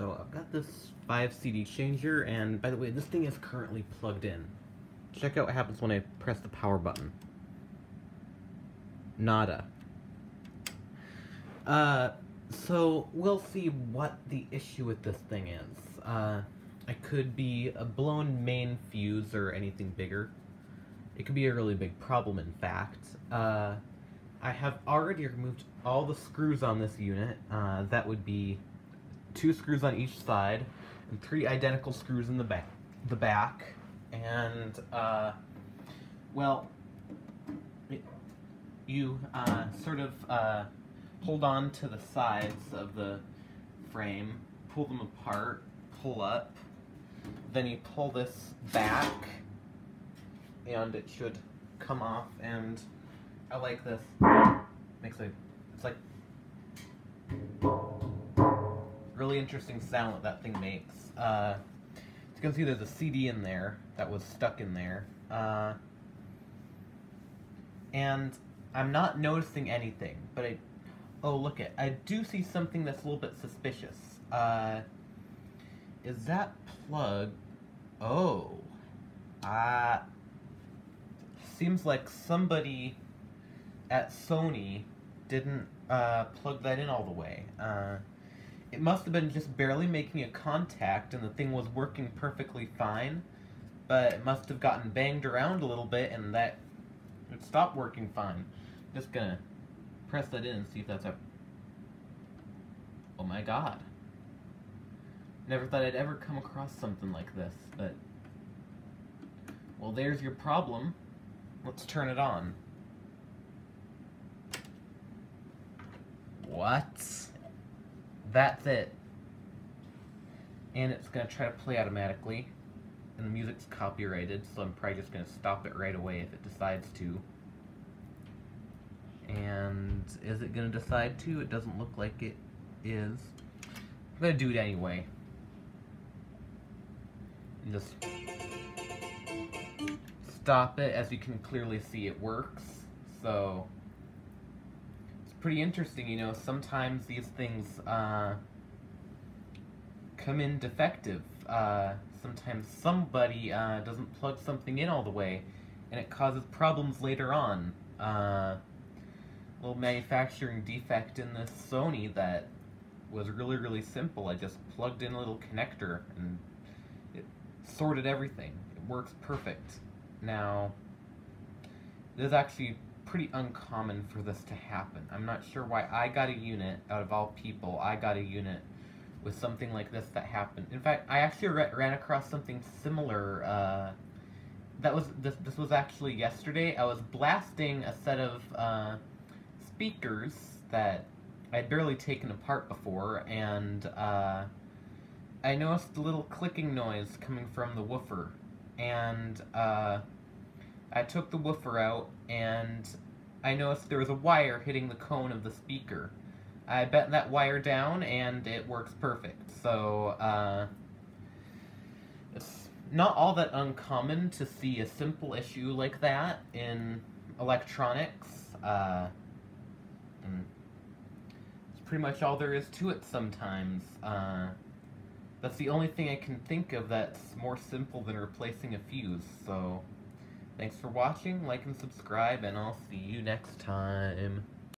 So I've got this 5 CD changer, and by the way, this thing is currently plugged in. Check out what happens when I press the power button. Nada. So we'll see what the issue with this thing is. It could be a blown main fuse or anything bigger. It could be a really big problem, in fact. I have already removed all the screws on this unit. That would be 2 screws on each side and 3 identical screws in the back. And well, you sort of hold on to the sides of the frame, pull them apart, pull up, then you pull this back, and it should come off. And I like this. It's like really interesting sound that thing makes. As you can see, there's a CD in there that was stuck in there, and I'm not noticing anything, but oh, look it. I do see something that's a little bit suspicious. Is that plug? Oh. Seems like somebody at Sony didn't plug that in all the way. It must have been just barely making a contact and the thing was working perfectly fine, but it must have gotten banged around a little bit and that it stopped working fine. Just gonna press that in and see if that's a... Oh my god. Never thought I'd ever come across something like this, but... Well, there's your problem. Let's turn it on. What? That's it. And it's gonna try to play automatically. And the music's copyrighted, so I'm probably just gonna stop it right away if it decides to. And is it gonna decide to? It doesn't look like it is. I'm gonna do it anyway. And just stop it. As you can clearly see, it works. So it's pretty interesting, you know. Sometimes these things come in defective. Sometimes somebody doesn't plug something in all the way, and it causes problems later on. Little manufacturing defect in this Sony that was really, really simple. I just plugged in a little connector and it sorted everything. It works perfect. Now, it is actually pretty uncommon for this to happen. I'm not sure why I got a unit, out of all people, I got a unit with something like this that happened. In fact, I actually ran across something similar. This was actually yesterday. I was blasting a set of speakers that I'd barely taken apart before, and I noticed a little clicking noise coming from the woofer, and I took the woofer out, and I noticed there was a wire hitting the cone of the speaker. I bent that wire down, and it works perfect. So, it's not all that uncommon to see a simple issue like that in electronics. And it's pretty much all there is to it sometimes. That's the only thing I can think of that's more simple than replacing a fuse. So, thanks for watching, like and subscribe, and I'll see you next time.